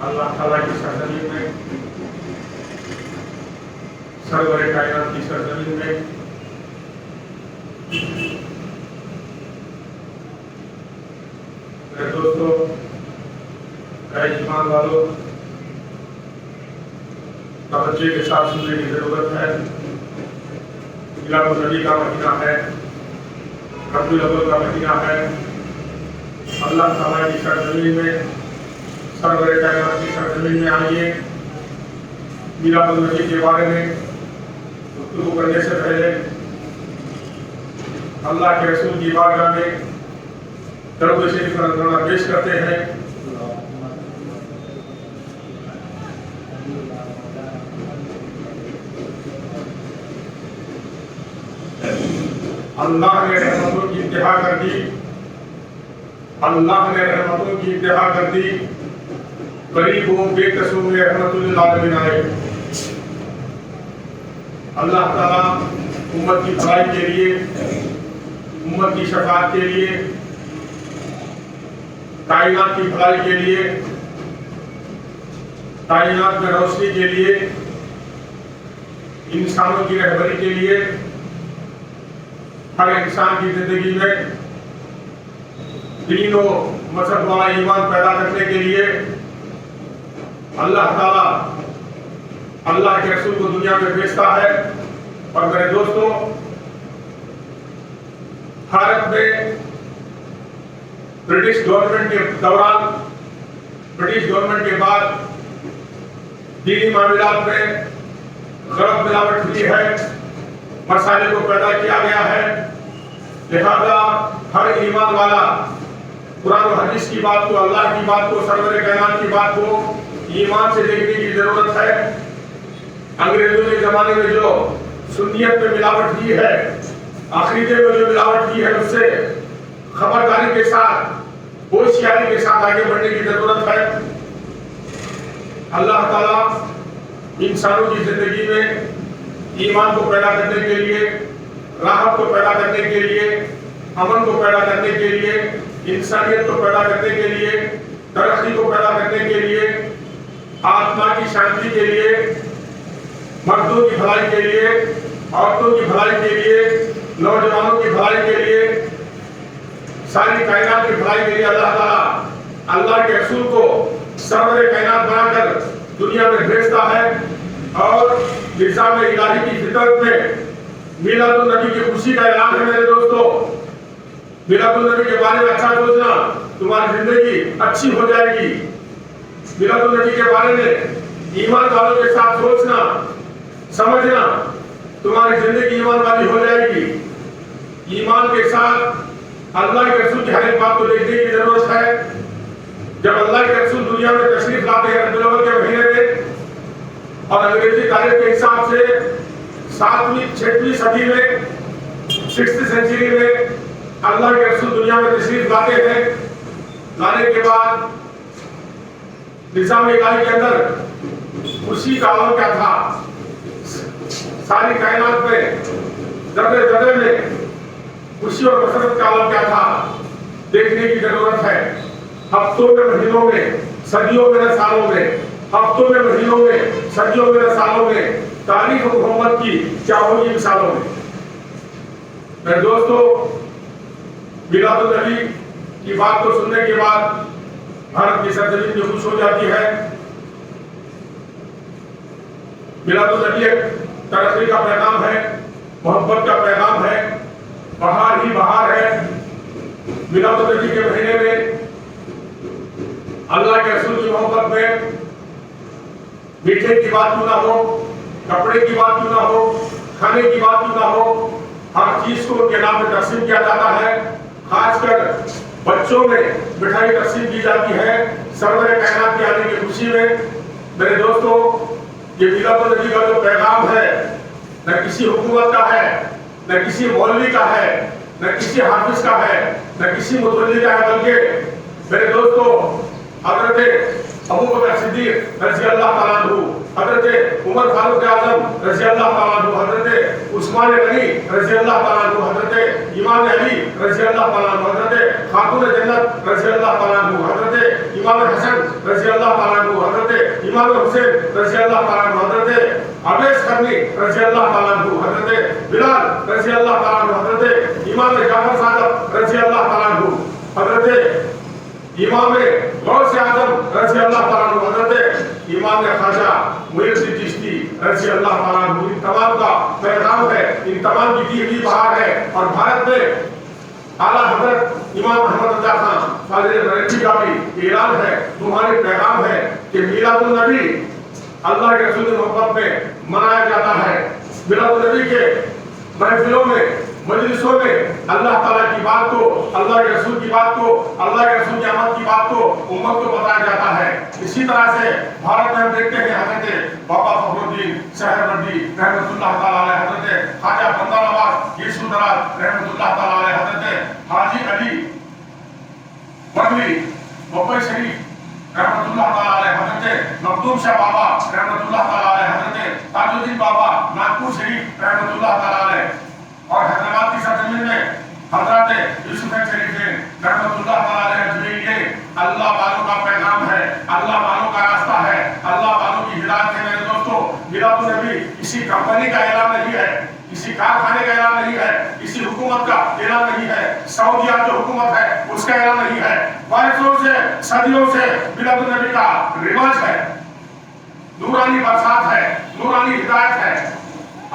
اللہ تعالیٰ کی سرزمین میں، سرور کائنات کی سرزمین میں میرے دوستوں، اے ایمان والوں، توجہ کے ساتھ سننے کی ضرورت ہے۔ میلاد النبی کا مہینہ ہے، ربیع الاول کا مہینہ ہے۔ اللہ تعالیٰ کی سرزمین میں، سرور کائنات کی سرزمین میں آئیے۔ میلاد النبی کے بارے میں گفتگو کرنے سے پہلے اللہ کے رسول کی بارگاہ میں درود شریف کا نذرانہ پیش کرتے ہیں۔ اللہ نے رحمتوں کی انتہا کر دی، اللہ نے رحمتوں کی انتہا کر دی، قریب ہوں بے قصور میں رحمت للعالمین آئے۔ اللہ تعالیٰ امت کی بھلائی کے لیے، امت کی شفاعت کے لیے، کائنات کی بھلائی کے لیے، کائنات میں روشنی کے لیے، انسانوں کی رہبری کے لیے، ہر انسان کی زندگی میں دین و مذہب والا ایمان پیدا کرنے کے لیے اللہ تعالیٰ اللہ کے رسول کو دنیا میں بھیجتا ہے۔ اور میرے دوستوں، بھارت میں برٹش گورنمنٹ کے دوران، برٹش گورنمنٹ کے بعد دینی معاملات میں غلط ملاوٹ ہوئی ہے، مسائل کو پیدا کیا گیا ہے۔ لہذا ہر ایمان والا قرآن و حدیث کی بات کو، اللہ کی بات کو، سرور کائنات کی بات کو ایمان سے دیکھنے کی ضرورت ہے۔ انگریزوں کے زمانے میں جو سنیت میں ملاوٹ کی ہے، عقیدے میں جو ملاوٹ کی ہے، اس سے خبرداری کے ساتھ، ہوشیاری کے ساتھ آگے بڑھنے کی ضرورت ہے۔ اللہ تعالیٰ انسانوں کی زندگی میں ایمان کو پیدا کرنے کے لیے، راحت کو پیدا کرنے کے لیے، امن کو پیدا کرنے کے لیے، انسانیت کو پیدا کرنے کے لیے، ترقی کو پیدا کرنے کے لیے، آتما کی شانتی کے لیے، مردوں کی بھلائی کے لیے، عورتوں کی بھلائی کے لیے، نوجوانوں کی بھلائی کے لیے، ساری کائنات کی بھلائی کے لیے اللہ تعالیٰ اللہ کے رسول کو سرور کائنات بنا کر دنیا میں بھیجتا ہے۔ اور نظام الہی کی فطرت میں میلاد النبی کی خوشی کا اعلان ہے۔ میرے دوستو، میلاد النبی کے بارے میں اچھا سوچنا، تمہاری زندگی اچھی ہو جائے گی۔ میلاد النبی کے بارے میں ایمان والوں کے ساتھ سوچنا، سمجھنا، تمہاری زندگی ایمان والی ہو جائے گی۔ ایمان کے ساتھ اللہ کے رسول کی ہر ایک بات کو دیکھنے کی ضرورت ہے۔ جب اللہ کے رسول دنیا میں تشریف لاتے ہیں ربیع الاول کے مہینے میں، اور انگریزی تاریخ کے حساب سے 7ویں 6ویں صدی میں، 6th سینچری میں اللہ کے رسول دنیا میں تشریف لاتے ہیں۔ لانے کے بعد نظام الہی کے اندر خوشی کا عالم کیا تھا، ساری کائنات میں ذرے ذرے میں خوشی اور مسرت کا عالم کیا تھا، دیکھنے کی ضرورت ہے۔ ہفتوں میں، مہینوں میں، صدیوں میں، سالوں میں، ہفتوں میں، مہینوں میں، صدیوں میں، سالوں میں تاریخ محمد کی کیا ہوگی مثالوں میں۔ میرے دوستو، میلاد النبی کی بات کو سننے کے بعد بھارت کی سرزمین بھی خوش ہو جاتی ہے۔ میلاد النبی ایک ترقی کا پیغام ہے، محبت کا پیغام ہے، بہار ہی بہار ہے۔ میلاد النبی کے مہینے میں اللہ کے رسول کی محبت میں میٹھے کی بات کیوں نہ ہو، کپڑے کی بات کیوں نہ ہو، کھانے کی بات کیوں نہ ہو، ہر چیز کو ان کے نام میں تقسیم کیا جاتا ہے۔ خاص کر بچوں میں مٹھائی تقسیم کی جاتی ہے سرور کائنات کے آنے کی خوشی میں۔ میرے دوستو، یہ میلاد النبی کا جو پیغام ہے، نہ کسی حکومت کا ہے، نہ کسی مولوی کا ہے، نہ کسی حافظ کا ہے، نہ کسی متولی کا ہے، بلکہ میرے دوستو حضرت ابوبکر صدیق رضی اللہ تعالیٰ عنہ، حضرت عمر فاروق اعظم رضی اللہ تعالیٰ عنہ، حضرت عثمان غنی رضی اللہ تعالیٰ عنہ، حضرت امام علی رضی اللہ تعالیٰ عنہ، حضرت खातून जन्नत रजी अल्लाह ताला अन्हु, हजरत इमाम हसन रजी अल्लाह ताला अन्हु, हजरत इमाम हुसैन रजी अल्लाह ताला अन्हु, हजरत अवैस करनी रजी अल्लाह ताला अन्हु, हजरत बिलाल रजी अल्लाह ताला अन्हु, हजरत इमाम जाफर साहब रजी अल्लाह ताला अन्हु, हजरत इमाम गौस आजम रजी अल्लाह ताला अन्हु, हजरत इमाम ख्वाजा मुइनुद्दीन चिश्ती रजी अल्लाह ताला अन्हु, इन तमाम का पैगाम है, इन तमाम की दी हुई बहार है। और भारत में आला हजरत इमाम अहमद रजा खान फाजिल बरेलवी का भी ऐलान है, तुम्हारे पैगाम है कि मिलादुन नबी अल्लाह के रसूल की मोहब्बत में मनाया जाता है। मिलादुन नबी के महफिलों में, मजलिसों में अल्लाह ताला की बात को, अल्लाह के रसूल की बात को, अल्लाह के रसूल की आमद की बात को उम्मत को बताया जाता है। इसी तरह से भारत में हम देखते हैं हजरत बाबा फखरुद्दीन सहरवर्दी रहमतुल्लाह ताला अलैह, हजरत ख्वाजा बंदा नवाज येसुदराज रहमतुल्लाह ताला अलैह, हजरत हाजी अली बगली बब्बर शरीफ रहमतुल्लाह ताला अलैह, हजरत मखदूम शाह बाबा रहमतुल्लाह ताला अलैह, हजरत ताजुद्दीन बाबा नागपुर शरीफ रहमतुल्लाह ताला अलैह, और हैदराबाद की सरजमीन में हजरत यूसुफ शरीफ रहमतुल्लाह ताला अलैह अजमेरी, ये अल्लाह वालों का पैगाम है, अल्लाह वालों का रास्ता है, अल्लाह वालों की हिदायत है। मेरे दोस्तों, मिलादुन नबी किसी कंपनी का ऐलान नहीं है, किसी कारखाने का ऐलान नहीं है, किसी हुकूमत का ऐलान नहीं है, सऊदीया जो हुकूमत है उसका ऐलान नहीं है। वर्षों से, सदियों से मिलादुन नबी का रिवाज है, नूरानी बरसात है, नूरानी हिदायत है।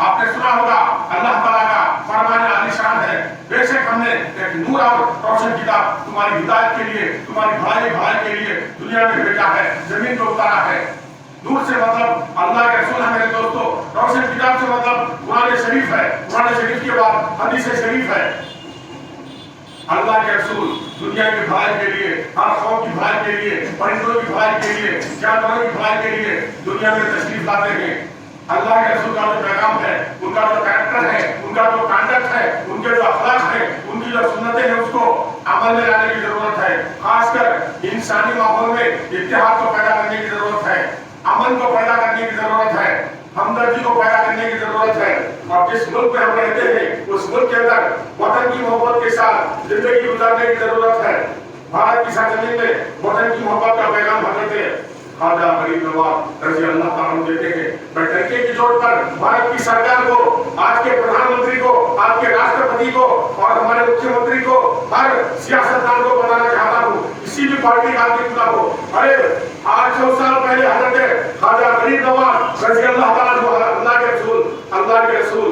आपने सुना होगा अल्लाह ताला का फरमान आलीशान है, बेशक हमने एक नूर और रोशन किताब तुम्हारी हिदायत के लिए, तुम्हारी भलाई के लिए दुनिया में भेजा है, जमीन पर उतारा है। नूर से मतलब अल्लाह के रसूल है मेरे दोस्तों, रोशन किताब से मतलब कुरान शरीफ है, कुरान शरीफ के बाद हदीस शरीफ है। अल्लाह के रसूल दुनिया की भलाई के लिए, हर कौम की भलाई के लिए, परिंदों की भलाई के लिए, जानवरों की भलाई के लिए दुनिया में तशरीफ लाते हैं। अल्लाह के रसूल का जो पैगाम है, उनका जो कैरेक्टर है, उनका जो कंडक्ट है, उनके जो अखलाक है, उनकी जो सुन्नतें हैं, उसको अमल में लाने की जरूरत है। खासकर इंसानी माहौल में इत्तेहाद को पैदा करने की जरूरत है, अमन को पैदा करने की जरूरत है, हमदर्दी को पैदा करने की जरूरत है। और जिस मुल्क में हम रहते हैं उस मुल्क के अंदर वतन की मोहब्बत के साथ जिंदगी गुजारने की जरूरत है। भारत की सरजमीन में वतन की मोहब्बत का पैगाम हजरत ख्वाजा गरीब नवाज रजी अल्लाह ताला अन्हु देते हैं। मैं टंके की चोट पर भारत की सरकार को, आज के प्रधानमंत्री को, आज के राष्ट्रपति को और हमारे मुख्यमंत्री को, हर सियासतदान को बताना चाहता हूँ, किसी भी पार्टी का आदमी क्यों ना हो, अरे 800 साल पहले हजरत ख्वाजा गरीब नवाज रजी अल्लाह ताला अन्हु, अल्लाह के रसूल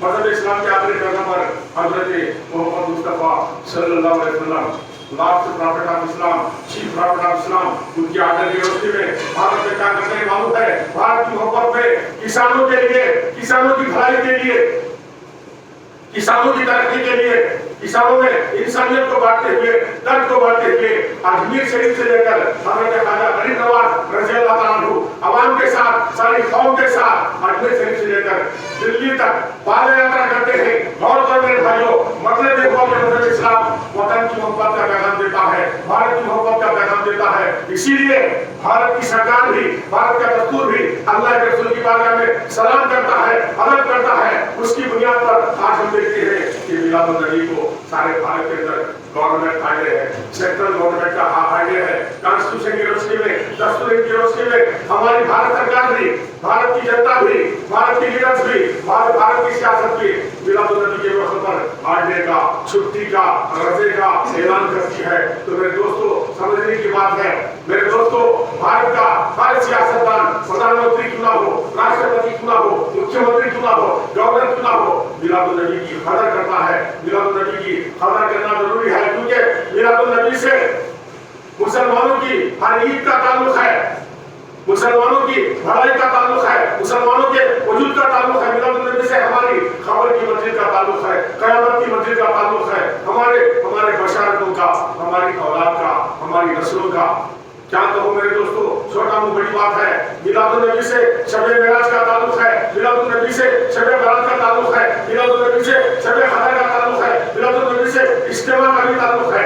मजहब इस्लाम के आखिरी पैगंबर हजरत मोहम्मद मुस्तफा सल्लल्लाहु अलैहि वसल्लम, last profit of Islam, chief profit of Islam, उनकी आदर की रोशनी में भारत में क्या करने मालूम है? भारत की मोहब्बत में किसानों के लिए, किसानों की भलाई के लिए, किसानों की तरक्की के लिए, किसानों में इंसानियत को बांटते हुए, दर्द को बांटते हुए अजमेर शरीफ से लेकर हजरत ख्वाजा गरीब नवाज रजी अल्लाह ताला अन्हु अवाम के साथ, सारी कौम के साथ अजमेर शरीफ से लेकर दिल्ली तक पाद यात्रा करते हैं। गौर कर मेरे भाइयों, मतलब देखो कि मजहब इस्लाम वतन की मोहब्बत का पैगाम देता है, भारत की मोहब्बत का पैगाम देता है। इसीलिए भारत की सरकार भी, भारत का दस्तूर भी अल्लाह के रसूल की बारगाह में सलाम करता है, अदब करता है। उसकी बुनियाद पर आज हम देखते हैं कि मिलादुन नबी को सारे भारत के अंदर गवर्नमेंट हाईवे है, सेंट्रल गवर्नमेंट का हाईवे है। कॉन्स्टिट्यूशन की रोशनी में, दस्तूर की रोशनी में हमारी भारत सरकार भी, भारत की जनता भी, भारत की लीडर्स भी, भारत की सियासत भी मिलादुन नबी के मौके पर हाईवे का, छुट्टी का, रजे का ऐलान करती है। तो मेरे दोस्तों, समझने की बात है मेरे दोस्तों, भारत का हर सियासतदान, प्रधानमंत्री क्यों ना हो, राष्ट्रपति क्यों ना हो, मुख्यमंत्री क्यों ना हो, गवर्नर क्यों ना हो, मिलादुन नबी की कदर करता है। मिलादुन नबी की कदर करना जरूरी है, क्योंकि मिलादुन नबी से मुसलमानों की हर ईद का ताल्लुक है, मुसलमानों की भलाई का ताल्लुक है, मुसलमानों के वजूद का ताल्लुक है। मिलादुन नबी से हमारी खबर की मंजिल का ताल्लुक है, कयामत की मंजिल का ताल्लुक है, हमारे बशारतों का, हमारी औलाद का, हमारी नस्लों का। क्या कहूँ मेरे दोस्तों, छोटा मुँह बड़ी बात है। मिलादुन नबी से शब मेराज का ताल्लुक है, मिलादुन नबी से शब बारात का ताल्लुक है, मिलादुन नबी से शब खदर का ताल्लुक है, मिलादुन नबी से इज्तिमा का भी ताल्लुक है,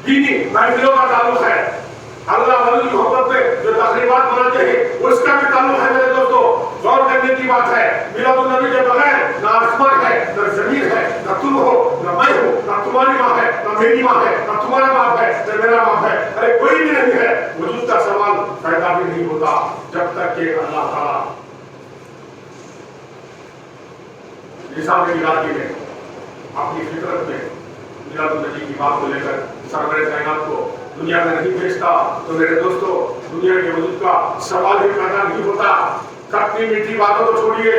दीनी महफिलों का ताल्लुक है। اللہ والی محبت میں جو تقریبات مناتے ہیں اس کا بھی تعلق ہے میرے دوستو. غور کرنے کی بات ہے میلاد النبی کے بغیر نہ آسمان ہے نہ زمین ہے نہ تم ہو نہ میں ہوں نہ تمہاری ماں ہے نہ میری ماں ہے نہ تمہارا باپ ہے نہ میرا باپ ہے. ارے کوئی بھی نہیں ہے. وجود کا سوال پیدا بھی نہیں ہوتا جب تک کہ اللہ تعالیٰ نظام میلادی میں اپنی فطرت میں میلاد النبی کی بات کو لے کر سرور کائنات کو دنیا میں نہیں بھیجتا تو میرے دوستو دنیا کے وجود کا سوال بھی پیدا نہیں ہوتا. کتنی میٹھی باتوں کو چھوڑیے,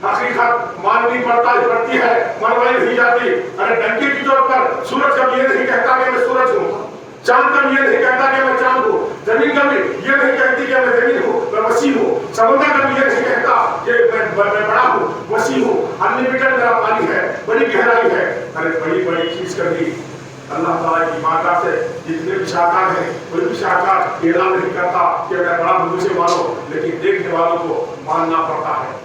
حقیقت ماننی پڑتی ہے, منوائی نہیں جاتی. ارے ڈنکے کی چوٹ پر سورج کبھی یہ نہیں کہتا کہ میں سورج ہوں, چاند کبھی یہ نہیں کہتا کہ میں چاند ہوں, زمین کبھی یہ نہیں کہتی کہ میں زمین ہوں, میں وسیع ہوں. سمندر کبھی یہ نہیں کہتا کہ میں بڑا ہوں, وسیع ہوں. انلمیٹڈ میرا پانی ہے, بڑی گہرائی ہے. ارے بڑی بڑی چیز کبھی اللہ تعالیٰ کی بارگاہ سے جتنے بھی شاہکار ہیں کوئی بھی شاہکار اعلان نہیں کرتا کہ میں بڑا ہوں مجھے مانو, لیکن دیکھنے والوں کو ماننا پڑتا ہے.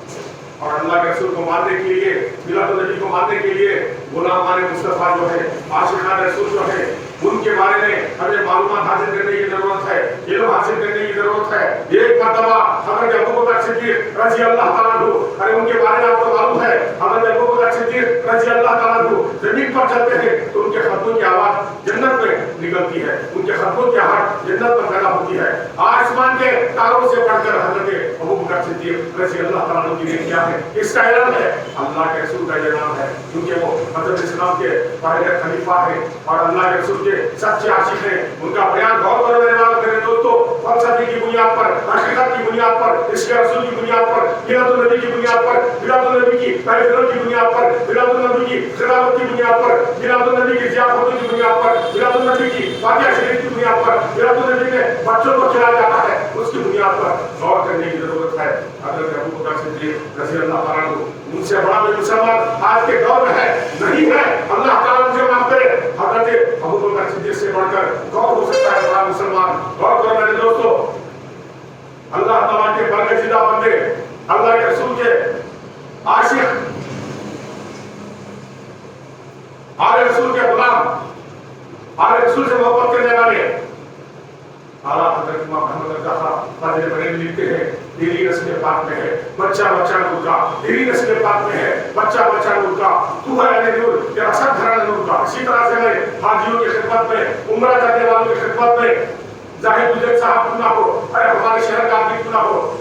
اور اللہ کے رسول کو ماننے کے لیے, میلاد النبی کو ماننے کے لیے غلامان مصطفیٰ جو ہے, عاشقان رسول جو ہے, ان کے بارے میں ہمیں معلومات حاصل کرنے کی ضرورت ہے, علم حاصل کرنے کی ضرورت ہے. ایک مرتبہ حضرت ابوبکر صدیق رضی اللہ تعالیٰ عنہ, ارے ان کے بارے میں آپ کو معلوم ہے, حضرت ابوبکر صدیق رضی اللہ تعالیٰ عنہ زمین پر چلتے ہیں تو ان کے خطوں کی آواز جنت میں نکلتی ہے, ان کے خطوں کی آہٹ جنت میں پیدا ہوتی ہے. آسمان کے تاروں سے بڑھ کر حضرت ابوبکر صدیق رضی اللہ تعالیٰ عنہ کی کیا ہے, اس کا اعلان ہے, اللہ کے رسول کا اعلان ہے, کیونکہ وہ حضرت اسلام کے پہلے خلیفہ ہیں اور اللہ کے رسول کے سچے عاشق ہیں. ان کا بیان غور کرو میرے دوستو, فلسفے کی بنیاد پر, حقیقت کی بنیاد پر, اس کے رسول کی بنیاد پر, میلاد النبی کی بنیاد پر, میلاد النبی کی پہلے دنوں کی بنیاد پر, میلاد النبی کی خلافت کی بنیاد پر, میلاد النبی کی ضیافتوں کی بنیاد پر, میلاد النبی کی فاتحہ شریف کی بنیاد پر, میلاد النبی میں بچوں کو کھلایا جاتا ہے, اس کی بنیاد پر غور کرنے کی ضرورت ہے. حضرت ابوبکر صدیق رضی اللہ تعالیٰ عنہ, ان سے بڑا کوئی مسلمان آج کے دور میں ہے نہیں ہے, اللہ تعالیٰ مجھے معاف کرے. حضرت ابوبکر صدیق سے بڑھ کر کون ہو سکتا ہے بڑا مسلمان؟ غور کرو میرے دوستو, اللہ تعالیٰ کے برگزیدہ بندے, اللہ کے رسول کے عاشق, آل رسول کے غلام, آل رسول سے محبت کرنے والے اعلیٰ حضرت امام محمد رضا فاضل بریلوی لکھتے ہیں, تیری نسل پاک میں ہے بچہ بچہ نور کا, تیری نسل پاک میں ہے بچہ بچہ نور کا, تو ہے اہل نور, تیرا سب گھرانا نور کا. اسی طرح سے میں حاجیوں کی خدمت میں, عمرہ کرنے والوں کی خدمت میں, ظاہر گجر صاحب کیوں نہ ہو, ارے ہمارے شہر کا آدمی کیوں نہ ہو,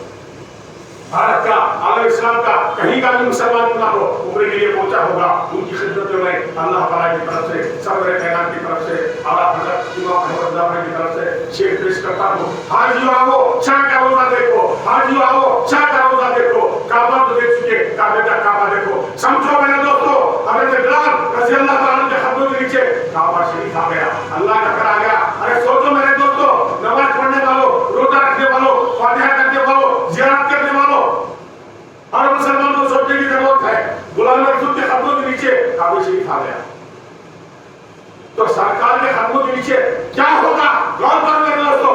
بھارت کا, عالم اسلام کا کہیں کا بھی مسلمان کیوں نہ ہو, عمرے کے لیے پہنچا ہوگا, ان کی خدمت میں اللہ تعالیٰ کی طرف سے, سرور کائنات کی طرف سے, اعلیٰ حضرت امام محمد رضا کی طرف سے شیخ پیش کرتا ہوں. حاجیوں آؤ شاہ کا روزہ دیکھو, حاجیوں آؤ شاہ کا روزہ دیکھو, کعبہ تو دیکھ چکے, کعبے کا کعبہ دیکھو. سمجھو میرے دوستو, حضرت بلال رضی اللہ تعالیٰ عنہ کے خطوں کے نیچے کعبہ شریف آ گیا, اللہ کا گھر آ گیا. ارے سوچو میرے دوستو, نماز پڑھنے والوں, روزہ رکھنے والوں, فاتحہ کرنے والوں, زیارت کرنے والوں, ہر مسلمان کو سوچنے کی ضرورت ہے, غلام رسول کے خطوں کے نیچے کعبہ شریف آ گیا تو سرکار کے خطوں کے نیچے کیا ہوگا؟ غور کرو میرے دوستو.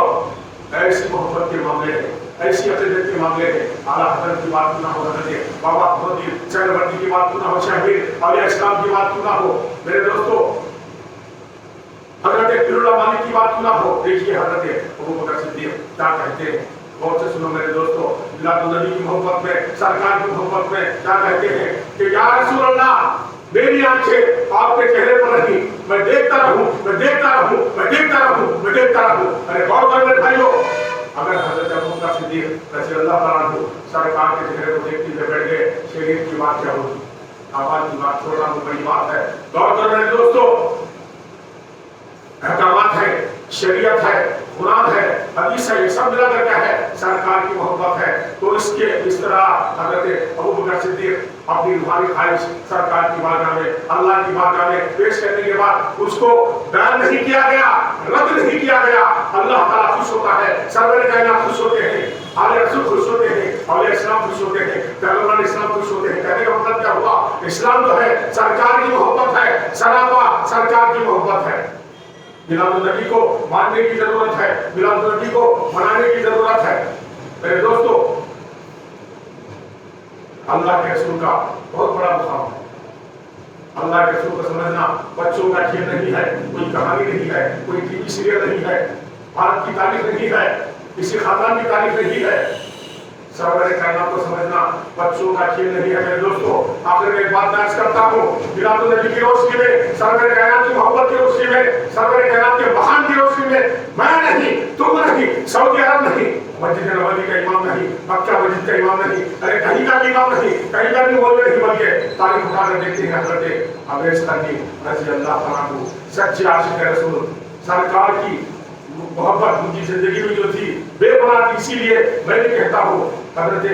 ایسی محبت کے معاملے ہیں, ایسی عقیدت کے معاملے ہیں, اعلیٰ حضرت کی بات نہ ہو, حضرت بابا احمدی چہروردی کی بات نہ ہو, شہبیر اولیاء اسلام کی بات نہ ہو میرے دوستو, حضرت پیر اللہ مالک کی بات نہ ہو. دیکھیے حضرت ابوبکر صدیق کیا کہتے ہیں, غور سے سنو میرے دوستو. میلاد النبی کی محبت میں, سرکار کی محبت میں کیا کہتے ہیں کہ یا رسول اللہ, میری آنکھیں آپ کے چہرے پر رہیں, میں دیکھتا رہوں, میں دیکھتا رہوں, میں دیکھتا رہوں, میں دیکھتا رہوں. ارے غور کر میرے بھائیو, اگر حضرت ابوبکر صدیق رضی اللہ تعالیٰ عنہ سرکار کے چہرے کو دیکھتے ہوئے بیٹھ گئے, شریعت کی بات کیا ہوگی؟ آواز کی بات چھوڑ رہا ہوں, بڑی بات ہے. غور کر میرے دوستو, احکامات ہے, شریعت ہے, قرآن ہے, حدیث ہے, یہ سب ملا کر کیا ہے؟ سرکار کی محبت ہے. تو اس طرح حضرت ابوبکر صدیق اپنی روحانی خواہش سرکار کی بارگاہ میں, اللہ کی بارگاہ میں پیش کرنے کے بعد اس کو بیان نہیں کیا گیا, رد نہیں کیا گیا. اللہ تعالیٰ خوش ہوتا ہے, سرور کائنات خوش ہوتے ہیں, آل رسول خوش ہوتے ہیں, اولیاء اسلام خوش ہوتے ہیں, پیغمبران اسلام خوش ہوتے ہیں. کہنے کا مطلب کیا ہوا؟ اسلام جو ہے سرکار کی محبت ہے, سراپا سرکار کی محبت ہے. میلاد النبی کو ماننے کی ضرورت ہے, میلاد النبی کو منانے کی ضرورت ہے. میرے دوستو, اللہ کے رسول کا بہت بڑا مقام ہے. اللہ کے رسول کو سمجھنا بچوں کا کھیل نہیں ہے, کوئی کہانی نہیں ہے, کوئی ٹی وی سیریل نہیں ہے. भारत की तारीफ नहीं है, किसी खानदान की तारीफ नहीं है। सरवर कायनात को समझना बच्चों का खेल नहीं है मेरे दोस्तों। आखिर में एक बात मैं अर्ज करता हूँ, मिलादुन नबी की रोशनी में, सरवर कायनात की मोहब्बत की रोशनी में, सरवर कायनात के बहान की रोशनी में, मैं नहीं, तुम नहीं, सऊदी अरब नहीं, मस्जिद नबवी का इमाम नहीं, मक्का मस्जिद का इमाम नहीं, अरे कहीं का भी इमाम नहीं, कहीं का भी मौलवी नहीं, बल्कि तारीफ उठाकर देखते हैं हजरत अवैस करनी रज़ी अल्लाह तआला को, सच्चे आशिक रसूल सरकार की मोहब्बत उनकी जिंदगी में जो थी बेपनाह, इसीलिए मैं भी कहता हूँ हजरत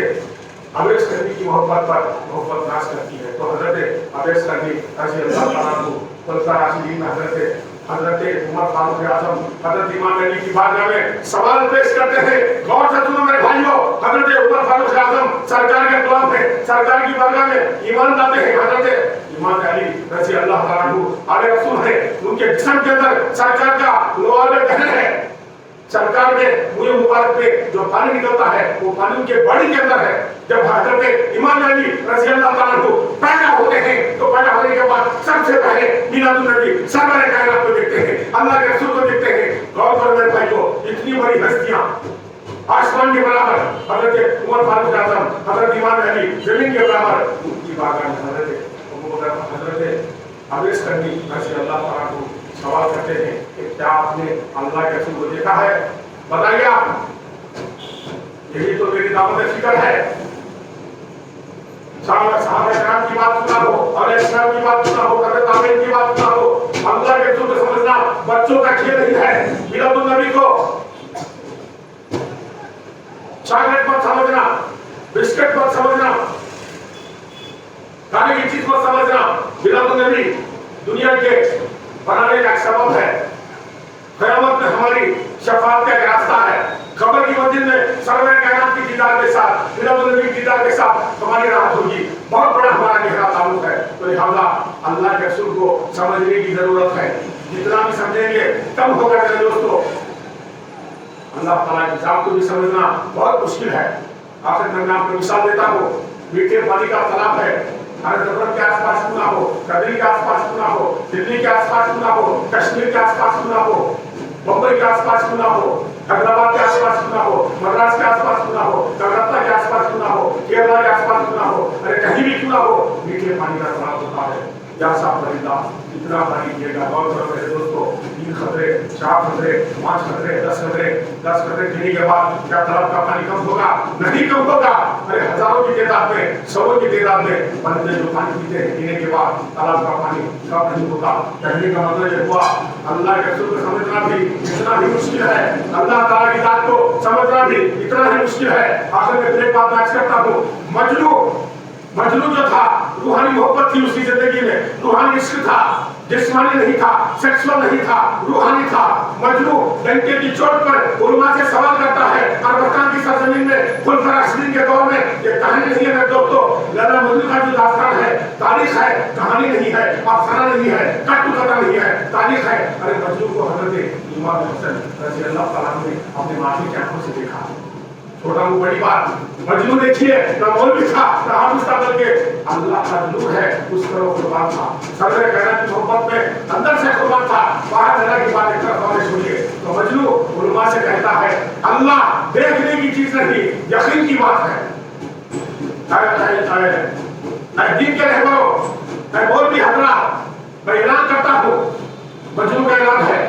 अवैस करनी की मोहब्बत पर मोहब्बत नाश करती है। तो हजरत अवैस करनी रज़ी अल्लाह तआला को खुलफाए राशिदीन में हजरत उमर फारूक आजम, हजरत इमाम अली की बारगाह में सवाल पेश करते हैं। गौर से सुनो मेरे भाइयों, हजरत उमर फारूक आजम सरकार के गुलाम है, सरकार की बारगाह में ईमान लाते हैं। हजरत इमाम अली रज़ी अल्लाह तआला अन्हु आले रसूल है, उनके जिस्म के अंदर सरकार का लोहा गहन है। सरकार में मुझे मुबारक में जो पानी निकलता है वो पानी उनके बॉडी के अंदर है। जब हजरत इमाम अली रज़ी अल्लाह तआला अन्हु पैदा होते हैं तो पैदा होने के बाद सबसे पहले मिलादुन नबी सरवर कायनात को देखते हैं, अल्लाह के रसूल को देखते हैं। गौर करो मेरे भाइयों, इतनी बड़ी हस्तियां आसमान के बराबर हजरत उमर फारूक आजम, हजरत इमाम अली जमीन के बराबर, उनकी बारगाह में हजरत अवैस करनी रज़ी अल्लाह तआला को सवाल करते हैं कि क्या आपने अल्लाह के रसूल को देखा है? बताइए आप, यही तो मेरी दावत फिक्र है। साहब इकराम की बात सुना हो और इस्लाम की बात सुना हो, हजरत आमिर की बात सुना हो, अल्लाह के रसूल को समझना बच्चों का खेल नहीं है। मिलादुन नबी को चॉकलेट मत समझना, बिस्किट मत समझना, खाने की चीज मत समझना। मिलादुन नबी दुनिया के बनाने का सबब है, क़यामत में हमारी शफाअत का रास्ता है। कब्र की मंजिल में सरवर कायनात की दीदार के साथ, मिलादुन नबी की दीदार के साथ हमारी राहत होगी। बहुत बड़ा हमारा गहरा ताल्लुक है। तो लिहाजा अल्लाह के रसूल को समझने की जरूरत है। जितना भी समझेंगे कम होगा मेरे दोस्तों। अल्लाह ताला की जात को भी समझना बहुत मुश्किल है। आखिर में मैं आपको मिसाल देता हूँ, मीठे पानी का तालाब है, हरदम के आसपास क्यों ना हो, कदरी के आसपास क्यों ना हो, दिल्ली के आसपास क्यों ना हो, कश्मीर के आसपास क्यों ना हो, मुंबई के आसपास क्यों ना हो, हैदराबाद के आसपास क्यों ना हो, मद्रास के आसपास क्यों ना हो, कलकत्ता के आसपास क्यों ना हो, केरला के आसपास क्यों ना हो, अरे कहीं भी क्यों ना हो, मीठे पानी का तालाब होता है। जैसा परिंदा इतना पानी पिएगा। बहुत बड़ा मेरे दोस्तों, 3 खतरे, 4 खतरे, 5 खतरे, 10 खतरे पीने के बाद क्या तालाब का पानी कम होगा? नहीं कम होगा। अरे हजारों की तादाद में, सौ की तादाद में परिंदे जो पानी पीते हैं, पीने के बाद तालाब का पानी कम नहीं होगा। कहने का मतलब ये हुआ, अल्लाह के रसूल को समझना भी इतना ही मुश्किल है, अल्लाह ताला की जात को समझना भी इतना ही मुश्किल है। आखिर में एक बात मैं करता हूँ, मजनू जो था, रूहानी मोहब्बत थी उसकी जिंदगी में, रूहानी इश्क था, जिस्मानी नहीं था, सेक्सुअल नहीं था, रूहानी था। मजनू डंके की चोट पर उलमा से सवाल करता है, अरबस्तान की सरजमीन में खुलफाए राशिदीन के दौर में। ये कहानी नहीं है मेरे दोस्तों, लैला मजनू का जो दास्तान है, तारीख है, कहानी नहीं है, अफसाना नहीं है, कट्टुकथा नहीं है, तारीख है। अरे मजनू को हजरत इमाम हुसैन रज़ी अल्लाह तआला ने अपने माथे की आंखों से देखा। छोटा वो बड़ी बात, मजनू देखिए, ना मौलवी था, ना हाफिज था, बल्कि अल्लाह का नूर है, उस तरह कुर्बान था। सरवर कायनात की मोहब्बत में अंदर से कुर्बान था। बाहर अल्लाह की बात एक तरफ सुनिए तो मजनू उलमा से कहता है, अल्लाह देखने की चीज नहीं, यकीन की बात है। दीन के रहबरों, मैं मौलवी हजरात, मैं ऐलान करता हूँ, मजनू का ऐलान है,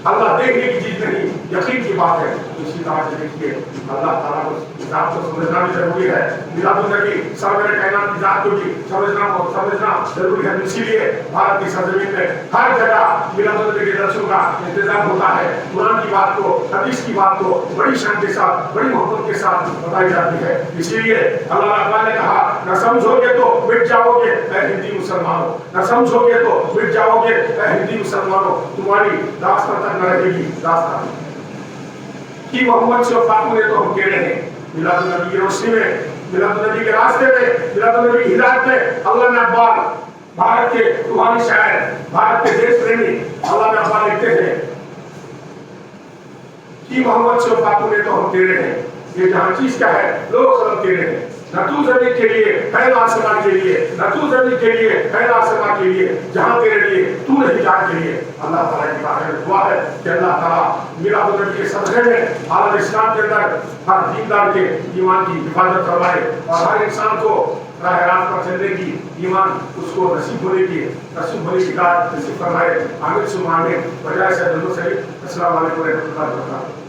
अल्लाह देखने की चीज नहीं, यकीन की बात है। इसी तरह से देखिए, अल्लाह ताला को जात को समझना भी जरूरी है। मिलादुन नबी सरवर कायनात की जात को भी समझना जरूरी है। इसीलिए भारत की सरजमीन में हर जगह मिलादुन नबी के दर्शन का इंतजाम होता है। कुरान की बात को, हदीस की बात को बड़ी शान के साथ, बड़ी मोहब्बत के साथ बताई जाती है। इसीलिए अल्लाह ताला ने कहा, न समझोगे तो मिट जाओगे ऐ हिंदी मुसलमानों, न समझोगे तो मिट जाओगे ऐ हिंदी मुसलमानों, तुम्हारी दास्तां तक न रहेगी दास्तां कि मोहम्मद से फातू ने तो हम कह रहे हैं। मिलादुन नबी की रोशनी में, मिलादुन नबी के रास्ते में, मिलादुन नबी की हिदायत में अल्लाह ने अब्बाल, भारत के रूहानी शायर, भारत के देश प्रेमी अल्लाह ने अब्बाल लिखते हैं कि मोहम्मद से फातू ने तो हम कह रहे हैं। ये जहां चीज क्या है, लोग खबर कह रहे हैं। نہ تو زمین کے لیے ہے نہ آسمان کے لیے، نہ تو زمین کے لیے ہے نہ آسمان کے لیے، جہاں تیرے لیے تو نہیں جان کے لیے۔ اللہ تعالیٰ کی باہر دعا ہے کہ اللہ تعالیٰ میلاد النبی کے صدقے میں عالم اسلام کے اندر ہر دیندار کے ایمان کی حفاظت فرمائے اور ہر انسان کو راہ راست پر چلنے کی ایمان اس کو نصیب ہونے کی نصیب فرمائے۔ آمین ثم آمین۔ بجائے سے السلام علیکم و رحمۃ اللہ وبرکاتہ۔